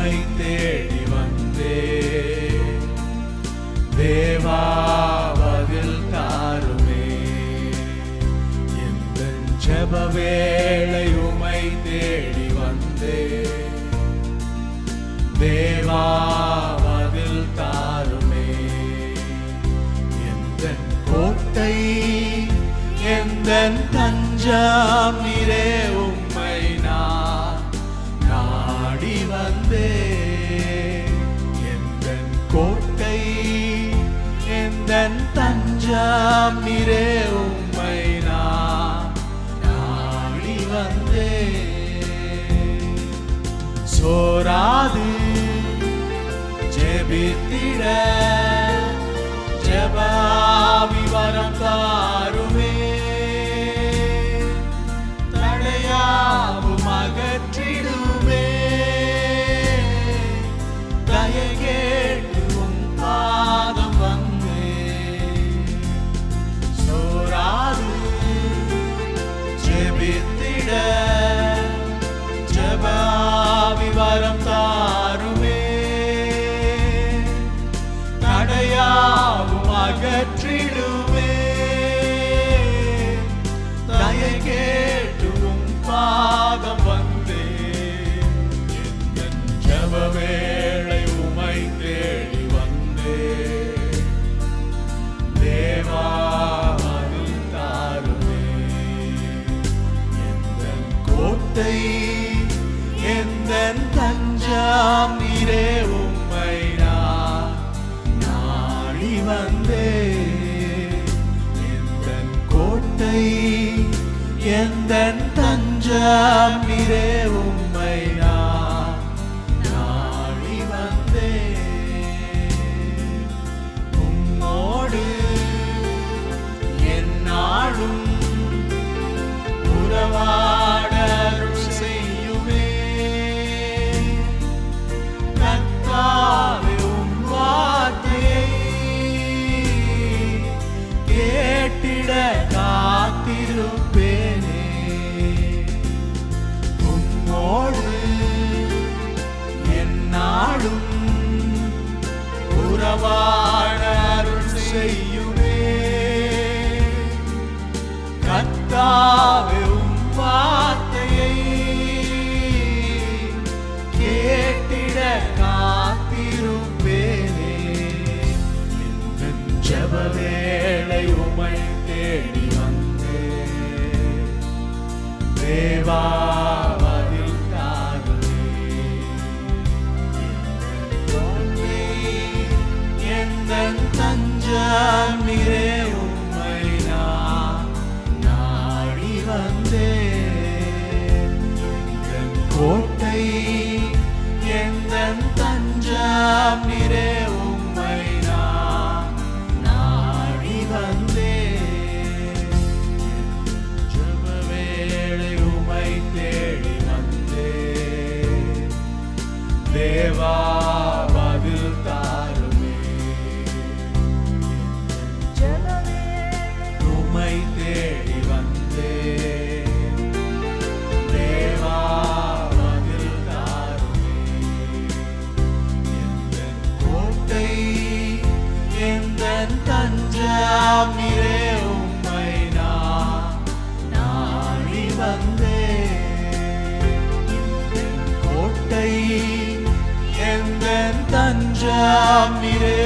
உம்மை தேடி வந்தே தேவா பதில் தாருமே. எந்தன் ஜெப வேளை உம்மை தேடி வந்தே தேவா பதில் தாருமே. எந்தன் கோட்டை எந்தன் தஞ்சம் நீரே, உம்மை நான் நாடி வந்தே. எந்தன் கோட்டை எந்தன் தஞ்சம் நீரே, உம்மை நான் நாடி வந்தே. சோராது ஜெபித்திட ஜெபாவி வரம் தாருமே. தடையாவும் அகற்றிடுமே. தயை கேட்டு உம் பாதம் வந்தே. சோராது ஜெபித்திட ஜெபாவி வரம் தாருமே. தடையாவும் அகற்றிடுமே. தயை கேட்டு உம் பாதம் வந்தே. எந்தன் ஜெப வேளை உம்மை தேடி வந்தே தேவா பதில் தாருமே. எந்தன் கோட்டை எந்தன் தஞ்சம் நீரே, உம்மை நான் நாடி வந்தே. எந்தன் கோட்டை எந்தன் தஞ்சம் நீரே, உம்மை நான் நாடி வந்தே. உம்மோடு எந்நாளும் உறவாட அருள் செய்யுமே. கர்த்தாவே உம் வார்த்தையை கேட்டிட காத்திருப்பேனே. உம்மோடு எந்நாளும் உறவாட அருள் செய்யுமே. கர்த்தாவே உம் வார்த்தையை கேட்டிட காத்திருப்பேனே. எந்தன் ஜெப வேளை உம்மை தேடி வந்தே தேவா பதில் தாருமே. எந்தன் தஞ்சம் நீரே, உம்மை நான் நாடி வந்தே. எந்தன் கோட்டை எந்தன் தஞ்சம் நீரே, உம்மை நான் நாடி வந்தே. ஜெப வேளை உம்மை தேடி வந்தே தேவா பதில் தாருமே. உம்மை தேடி வந்தே தேவா பதில் தாருமே. எந்தன் கோட்டை எந்தன் தஞ்சம் நீரே, உம்மை நான் நாடி வந்தே. எந்தன் கோட்டை எந்தன் தஞ்சம் நீரே,